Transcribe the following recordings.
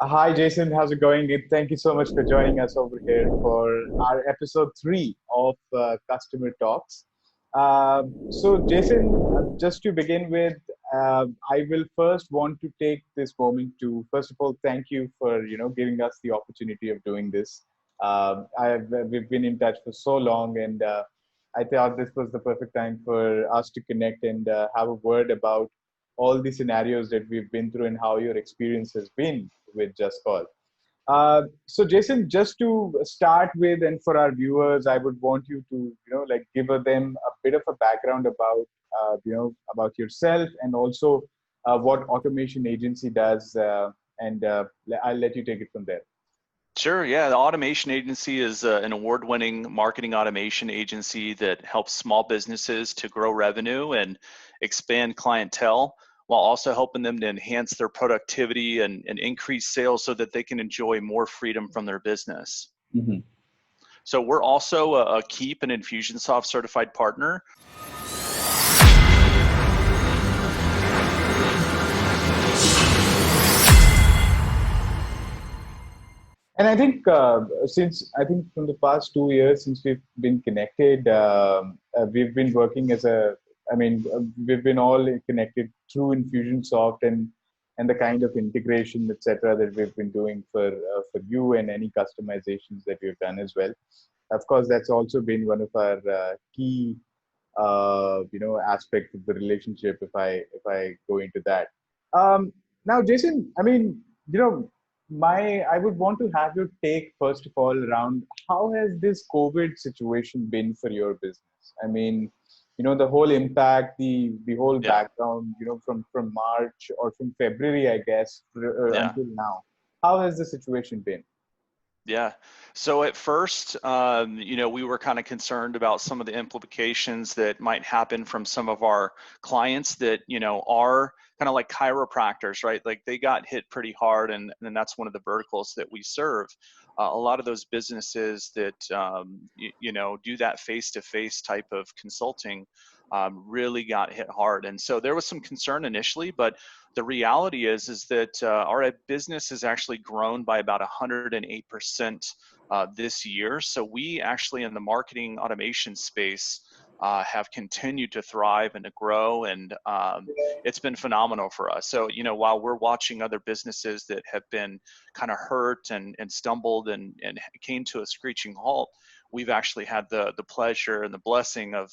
Hi, Jason. How's it going? Thank you so much for joining us over here for our episode three of Customer Talks. Jason, just to begin with, I will first want to take this moment to, first of all, thank you for giving us the opportunity of doing this. We've been in touch for so long, and I thought this was the perfect time for us to connect and have a word about all the scenarios that we've been through and how your experience has been with JustCall. So Jason, just to start with, and for our viewers, I would want you to, give them a bit of a background about, about yourself and also what Automation Agency does, and I'll let you take it from there. Sure, yeah. The Automation Agency is an award-winning marketing automation agency that helps small businesses to grow revenue and expand clientele, while also helping them to enhance their productivity and increase sales so that they can enjoy more freedom from their business. Mm-hmm. So we're also a Keap and Infusionsoft certified partner. And I think from the past 2 years since we've been connected, we've been working we've been all connected through Infusionsoft and the kind of integration, etc., that we've been doing for you and any customizations that we've done as well. Of course, that's also been one of our key aspects of the relationship. If I go into that, now, Jason, I would want to have your take first of all around how has this COVID situation been for your business? I mean, the whole impact, the whole background, from March or from February, I guess, until now. How has the situation been? Yeah. So at first, we were kind of concerned about some of the implications that might happen from some of our clients that, are kind of like chiropractors, right? Like they got hit pretty hard, and that's one of the verticals that we serve. A lot of those businesses that, do that face-to-face type of consulting really got hit hard. And so there was some concern initially, but the reality is that our business has actually grown by about 108% this year. So we actually in the marketing automation space have continued to thrive and to grow, and it's been phenomenal for us. So, while we're watching other businesses that have been kind of hurt and stumbled and came to a screeching halt, we've actually had the pleasure and the blessing of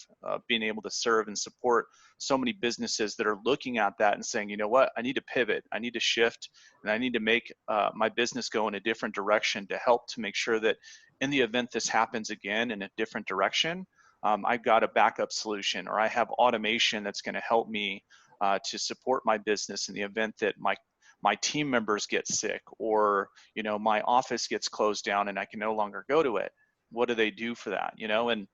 being able to serve and support so many businesses that are looking at that and saying, you know what, I need to pivot, I need to shift, and I need to make my business go in a different direction to help to make sure that in the event this happens again in a different direction, I've got a backup solution, or I have automation that's going to help me to support my business in the event that my team members get sick, or my office gets closed down and I can no longer go to it. What do they do for that? And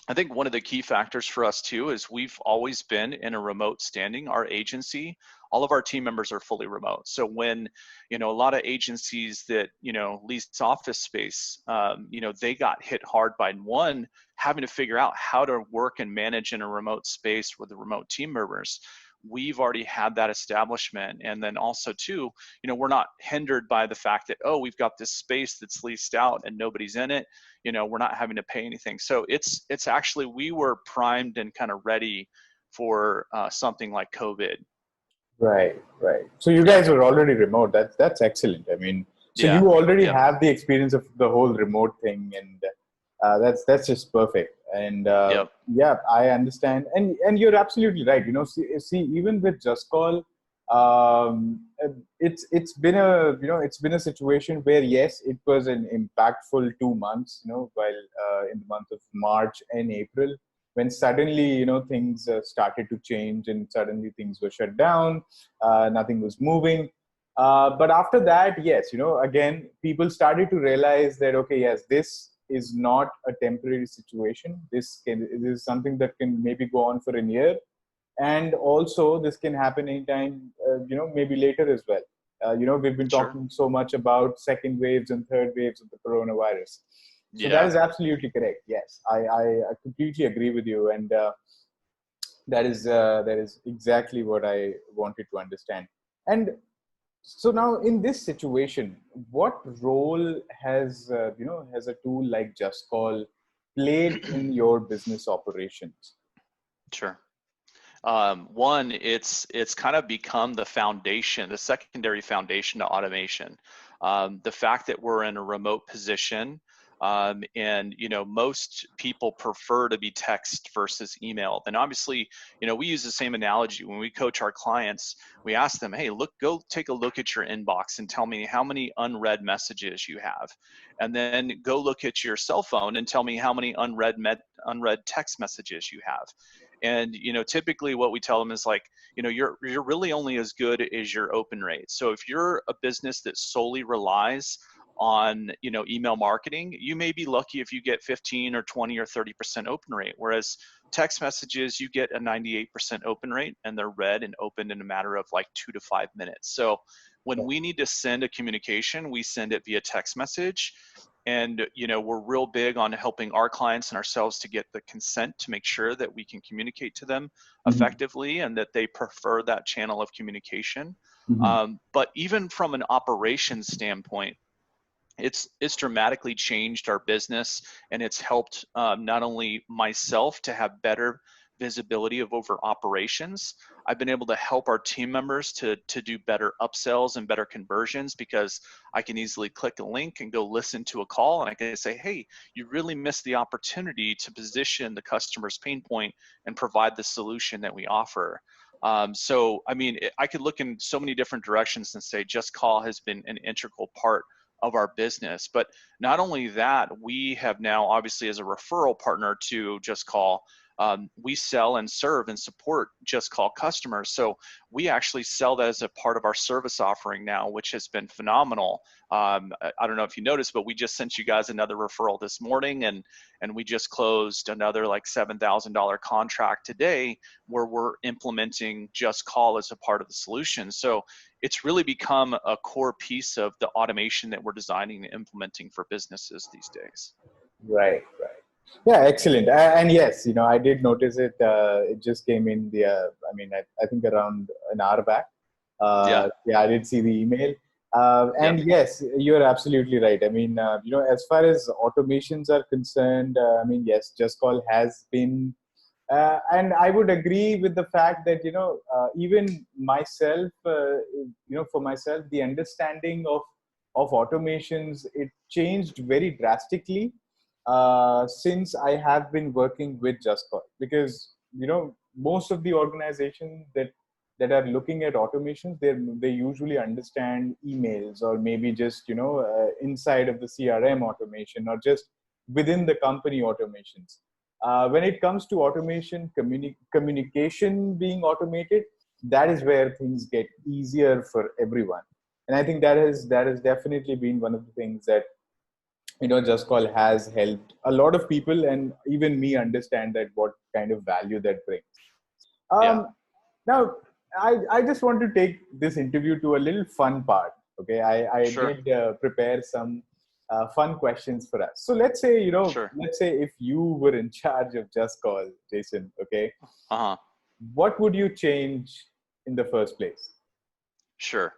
I think one of the key factors for us too is we've always been in a remote standing. Our agency, all of our team members are fully remote. So when, a lot of agencies that, lease office space, they got hit hard by one, having to figure out how to work and manage in a remote space with the remote team members. We've already had that establishment. And then also too, we're not hindered by the fact that, oh, we've got this space that's leased out and nobody's in it. We're not having to pay anything. So it's actually, we were primed and kind of ready for something like COVID. Right. So you guys were already remote. That's excellent. I mean, so you already have the experience of the whole remote thing, and that's just perfect. And I understand. And you're absolutely right. See, even with JustCall, it's been a situation where yes, it was an impactful 2 months. While in the month of March and April, when suddenly things started to change and suddenly things were shut down, nothing was moving. But after that, yes, again, people started to realize that, okay, yes, this is not a temporary situation. This is something that can maybe go on for a year. And also this can happen anytime, maybe later as well. We've been talking so much about second waves and third waves of the coronavirus. So that is absolutely correct. Yes, I completely agree with you. And that is exactly what I wanted to understand. And So now in this situation, what role has, has a tool like JustCall played in your business operations? Sure. One, it's kind of become the foundation, the secondary foundation to automation. The fact that we're in a remote position, and most people prefer to be text versus email. Then obviously, we use the same analogy when we coach our clients. We ask them, hey, go take a look at your inbox and tell me how many unread messages you have, and then go look at your cell phone and tell me how many unread text messages you have. And typically what we tell them is like, you're really only as good as your open rate. So if you're a business that solely relies on email marketing, you may be lucky if you get 15 or 20 or 30% open rate, whereas text messages, you get a 98% open rate, and they're read and opened in a matter of like 2 to 5 minutes. So when we need to send a communication, we send it via text message. And we're real big on helping our clients and ourselves to get the consent to make sure that we can communicate to them effectively and that they prefer that channel of communication. But even from an operations standpoint, it's dramatically changed our business, and it's helped not only myself to have better visibility of over operations. I've been able to help our team members to do better upsells and better conversions, because I can easily click a link and go listen to a call, and I can say, hey, you really missed the opportunity to position the customer's pain point and provide the solution that we offer. So I mean, I could look in so many different directions and say JustCall has been an integral part of our business. But not only that, we have now, obviously, as a referral partner to JustCall, we sell and serve and support JustCall customers. So we actually sell that as a part of our service offering now, which has been phenomenal. I don't know if you noticed, but we just sent you guys another referral this morning, and we just closed another like $7,000 contract today where we're implementing JustCall as a part of the solution. So it's really become a core piece of the automation that we're designing and implementing for businesses these days. Right. Yeah, excellent. And yes, I did notice it. It just came in I think around an hour back. Yeah. Yeah, I did see the email. Yep. And yes, you're absolutely right. I mean, as far as automations are concerned, yes, JustCall has been, and I would agree with the fact that, even myself, for myself, the understanding of automations, it changed very drastically since I have been working with JustCall, because most of the organizations that are looking at automations, they usually understand emails, or maybe just inside of the CRM automation, or just within the company automations. When it comes to automation, communication being automated, that is where things get easier for everyone. And I think that has definitely been one of the things that JustCall has helped a lot of people, and even me, understand that what kind of value that brings. Yeah. Now, I just want to take this interview to a little fun part. Okay, I Sure. did prepare some fun questions for us. So let's say, Sure. let's say if you were in charge of JustCall, Jason, okay, Uh-huh. what would you change in the first place? Sure.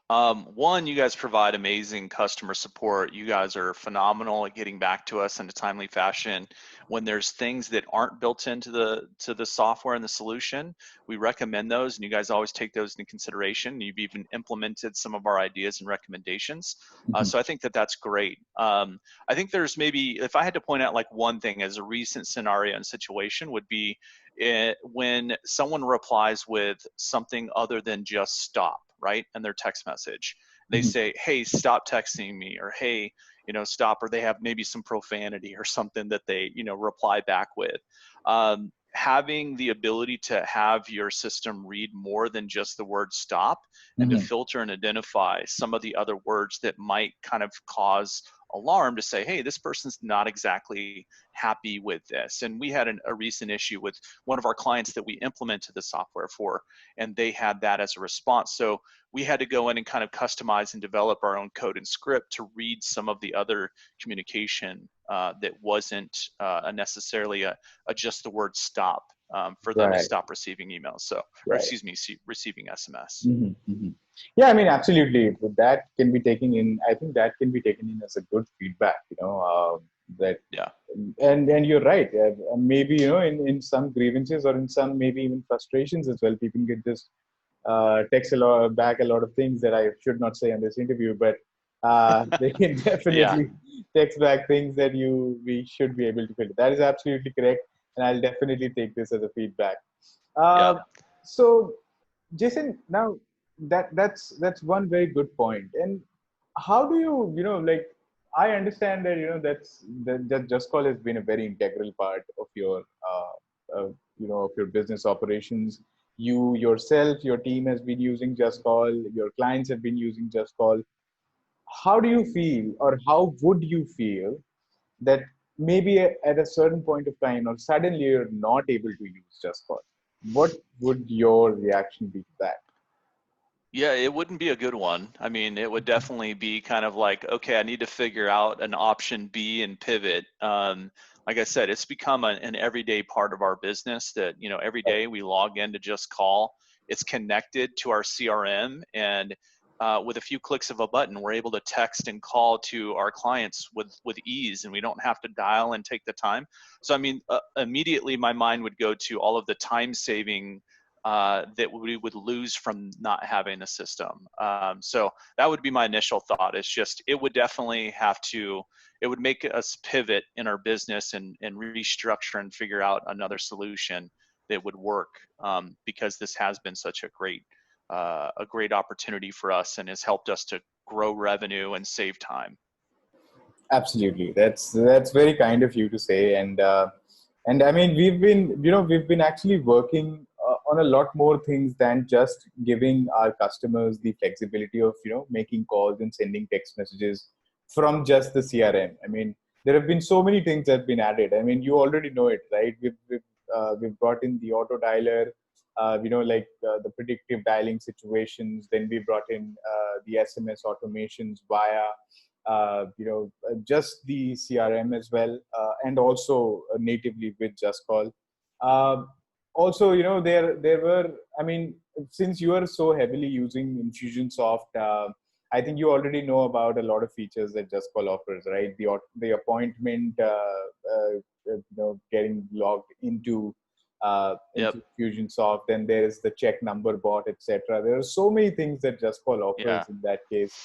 One, you guys provide amazing customer support. You guys are phenomenal at getting back to us in a timely fashion. When there's things that aren't built into the software and the solution, we recommend those, and you guys always take those into consideration. You've even implemented some of our ideas and recommendations. So I think that that's great. I think there's maybe, if I had to point out like one thing as a recent scenario and situation, would be when someone replies with something other than just stop, right? And their text message, they say, hey, stop texting me, or hey, stop, or they have maybe some profanity or something that they, reply back with. Having the ability to have your system read more than just the word stop, and to filter and identify some of the other words that might kind of cause alarm, to say, hey, this person's not exactly happy with this. And we had a recent issue with one of our clients that we implemented the software for, and they had that as a response. So we had to go in and kind of customize and develop our own code and script to read some of the other communication that wasn't necessarily a just the word stop for them to stop receiving emails. So, or excuse me, receiving SMS. Yeah, I mean, absolutely. That can be taken in. I think that can be taken in as a good feedback. That, Yeah. and you're right. Maybe in some grievances or in some maybe even frustrations as well, people can just text back a lot of things that I should not say on this interview, but they can Yeah. definitely text back things that we should be able to filter. That is absolutely correct, and I'll definitely take this as a feedback. Yeah. Uh, so, Jason, now that's one very good point. And how do like I understand that that Just Call has been a very integral part of your of your business operations. You yourself, your team has been using Just Call. Your clients have been using Just Call. How do you feel, or how would you feel that maybe at a certain point of time, or suddenly you're not able to use Just Call? What would your reaction be to that? Yeah, it wouldn't be a good one. I mean, it would definitely be kind of like, okay, I need to figure out an option B and pivot. Like I said, it's become an everyday part of our business that, every day we log in to Just Call. It's connected to our CRM, and with a few clicks of a button, we're able to text and call to our clients with ease, and we don't have to dial and take the time. So, I mean, immediately my mind would go to all of the time saving that we would lose from not having a system. So that would be my initial thought. It's just, it would definitely it would make us pivot in our business and restructure and figure out another solution that would work, because this has been such a great opportunity for us and has helped us to grow revenue and save time. Absolutely, that's very kind of you to say, and I mean we've been actually working on a lot more things than just giving our customers the flexibility of making calls and sending text messages from just the CRM. I mean, there have been so many things that have been added. I mean, you already know it, right? We've brought in the auto dialer, like the predictive dialing situations. Then we brought in the SMS automations via just the CRM as well, and also natively with Just Call. Uh, Also, there were. I mean, since you are so heavily using Infusionsoft, I think you already know about a lot of features that Just Call offers, right? The appointment, getting logged Yep. into Infusionsoft. Then there is the check number bot, etc. There are so many things that Just Call Yeah. offers in that case.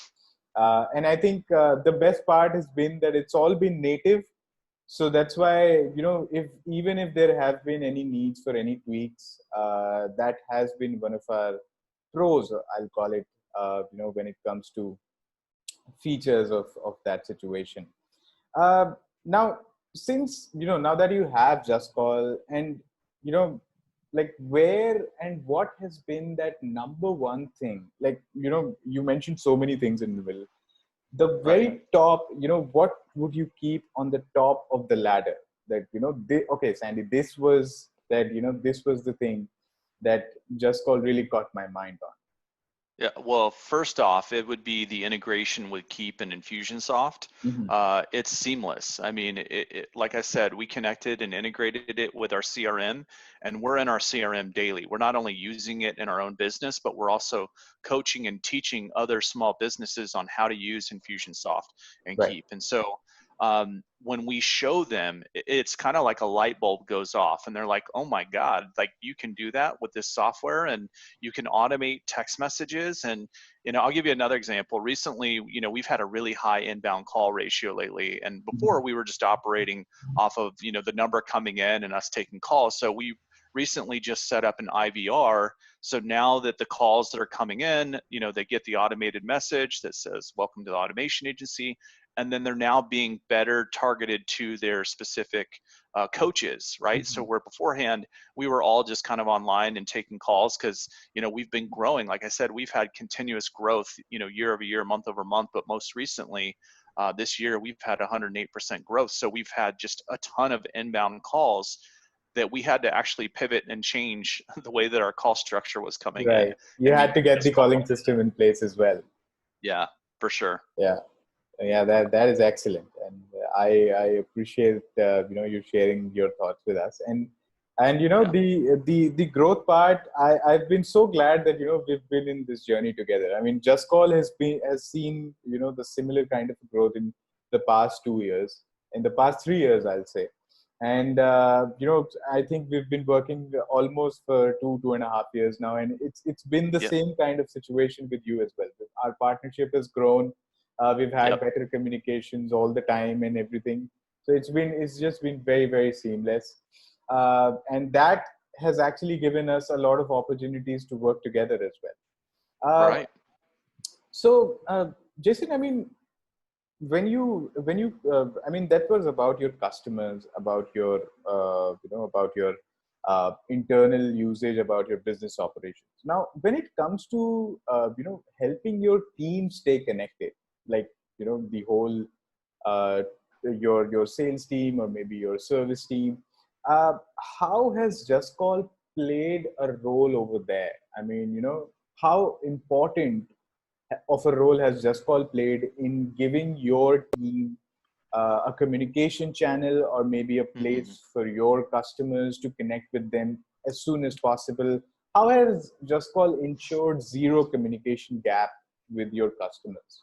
And I think the best part has been that it's all been native. So that's why, if even if there have been any needs for any tweaks, that has been one of our pros, I'll call it, when it comes to features of that situation. Uh, Now, since now that you have Just Call, and you know, like where and what has been that number one thing? Like you mentioned so many things in the middle. The Right. very top, what would you keep on the top of the ladder? That okay, Sandy, this was the thing that Just Call really caught my mind on. Yeah, well, first off, it would be the integration with Keap and Infusionsoft. Hmm. It's seamless. I mean, like I said, we connected and integrated it with our CRM, and we're in our CRM daily. We're not only using it in our own business, but we're also coaching and teaching other small businesses on how to use Infusionsoft and Right. Keap. And so when we show them, it's kind of like a light bulb goes off, and they're like, "Oh my God! Like you can do that with this software, and you can automate text messages." And I'll give you another example. Recently, we've had a really high inbound call ratio lately, and before we were just operating off of the number coming in and us taking calls. So we recently just set up an IVR. So now that the calls that are coming in, they get the automated message that says, "Welcome to the Automation Agency." And then they're now being better targeted to their specific coaches, right? So Mhm. where beforehand we were all just kind of online and taking calls because we've been growing. Like I said, we've had continuous growth, year over year, month over month. But most recently, this year we've had 108% growth. So we've had just a ton of inbound calls that we had to actually pivot and change the way that our call structure was coming in. Right. You And had to get the just call. calling system in place as well. Yeah, for sure. Yeah. Yeah, that is excellent, and I appreciate you sharing your thoughts with us. And And Yeah. the growth part, I've been so glad that we've been in this journey together. I mean, JustCall has seen the similar kind of growth in the past 2 years, in the past 3 years, I'll say. And I think we've been working almost for 2.5 years now, and it's been the Yep. same kind of situation with you as well. Our partnership has grown. We've had Yep. better communications all the time and everything. So it's just been very, very seamless, and that has actually given us a lot of opportunities to work together as well. Right. So, Jason, I mean, I mean, that was about your customers, about your about your internal usage, about your business operations. Now when it comes to helping your team stay connected, like the whole uh, your sales team or maybe your service team, uh, how has Just Call played a role over there? I mean, how important of a role has JustCall played in giving your team a communication channel, or maybe a Mhm. place for your customers to connect with them as soon as possible? How has JustCall ensured zero communication gap with your customers?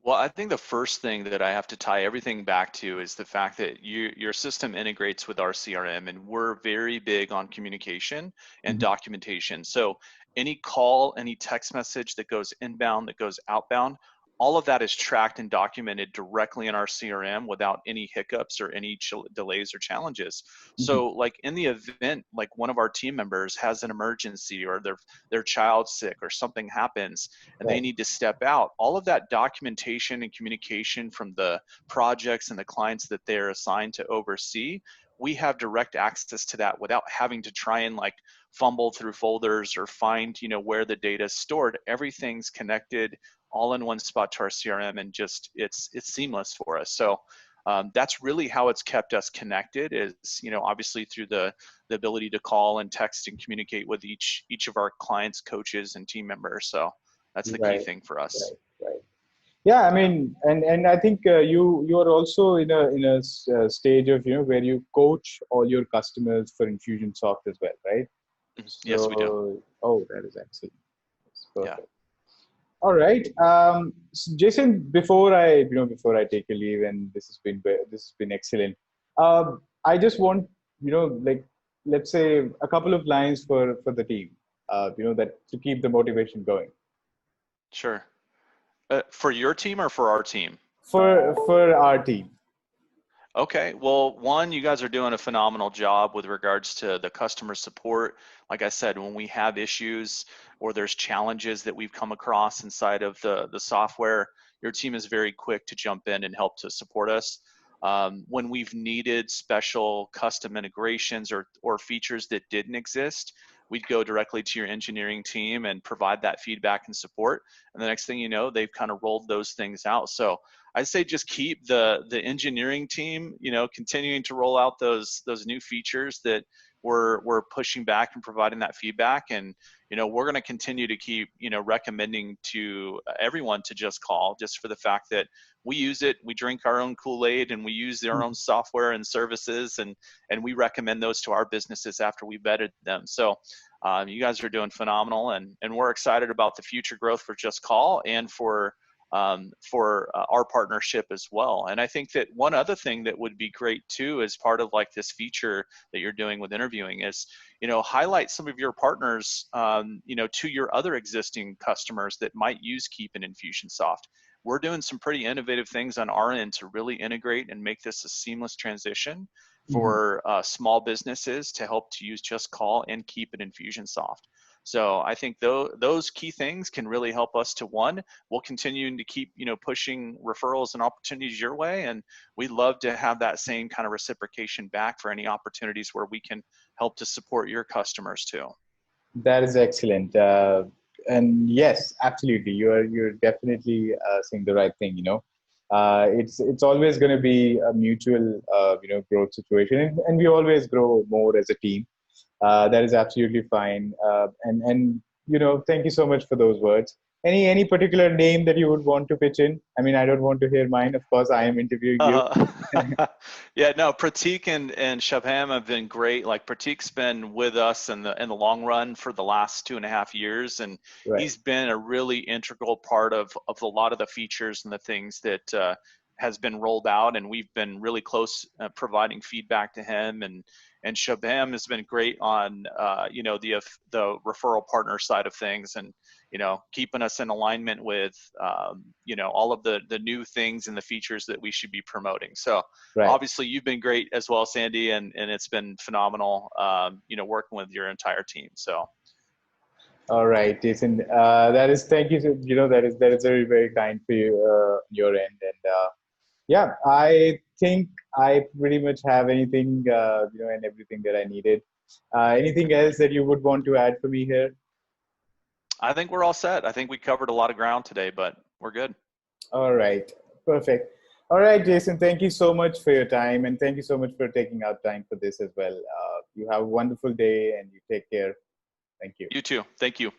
Well, I think the first thing that I have to tie everything back to is the fact that your system integrates with our CRM, and we're very big on communication and Mhm. documentation. So any call, any text message that goes inbound, that goes outbound, all of that is tracked and documented directly in our CRM without any hiccups or any delays or challenges. Mhm. So like in the event, like one of our team members has an emergency or their child's sick or something happens, and they Right. need to step out, all of that documentation and communication from the projects and the clients that they're assigned to oversee, we have direct access to that without having to try and like fumble through folders or find where the data is stored. Everything's connected all in one spot to our CRM, and just it's seamless for us. So that's really how it's kept us connected, is obviously through the ability to call and text and communicate with each of our clients, coaches, and team members. So that's the key Right. thing for us. Right. Right. Yeah, I mean, and I think you are also in a stage of where you coach all your customers for Infusionsoft as well, right? Mhm. Yes, we do. So, oh, that is excellent. That's Yeah, perfect. All right, so Jason. Before I take a leave, and this has been excellent. I just want like, let's say a couple of lines for the team. That to keep the motivation going sure. For your team or for our team? for our team. Okay, well, one, you guys are doing a phenomenal job with regards to the customer support. Like I said, when we have issues or there's challenges that we've come across inside of the software, your team is very quick to jump in and help to support us. When we've needed special custom integrations or features that didn't exist, we'd go directly to your engineering team and provide that feedback and support. And the next thing you know, they've kind of rolled those things out. So I'd say just keep the engineering team, continuing to roll out those new features that we're pushing back and providing that feedback. And we're going to continue to keep recommending to everyone to just call, just for the fact that we use it, we drink our own Kool-Aid, and we use our own software and services, and we recommend those to our businesses after we vetted them. So you guys are doing phenomenal, and we're excited about the future growth for Just Call and for our partnership as well. And I think that one other thing that would be great too, as part of like this feature that you're doing with interviewing, is highlight some of your partners to your other existing customers that might use Keap and Infusionsoft. We're doing some pretty innovative things on our end to really integrate and make this a seamless transition Mhm. for small businesses to help to use Just Call and Keap it Infusionsoft. So I think those key things can really help us to, one, we'll continue to keep pushing referrals and opportunities your way, and we'd love to have that same kind of reciprocation back for any opportunities where we can help to support your customers too. That is excellent. And yes, absolutely, you're definitely saying the right thing. It's always going to be a mutual growth situation, and we always grow more as a team. That is absolutely fine. And thank you so much for those words. Any particular name that you would want to pitch in? I mean, I don't want to hear mine. Of course, I am interviewing you. Uh, yeah, no, Pratik and Shabham have been great. Like Pratik's been with us in the long run for the last 2.5 years, and Right. he's been a really integral part of a lot of the features and the things that has been rolled out, and we've been really close providing feedback to him. And Shabham has been great on the referral partner side of things, and keeping us in alignment with all of the new things and the features that we should be promoting. So Right. obviously you've been great as well, Sandy, and it's been phenomenal working with your entire team. So All right, Jason. That is, thank you. That is very, very kind for you, your end. And yeah, I think I pretty much have anything, and everything that I needed. Anything else that you would want to add for me here? I think we're all set. I think we covered a lot of ground today, but we're good. All right, perfect. All right, Jason. Thank you so much for your time, and thank you so much for taking out time for this as well. You have a wonderful day, and you take care. Thank you. You too. Thank you.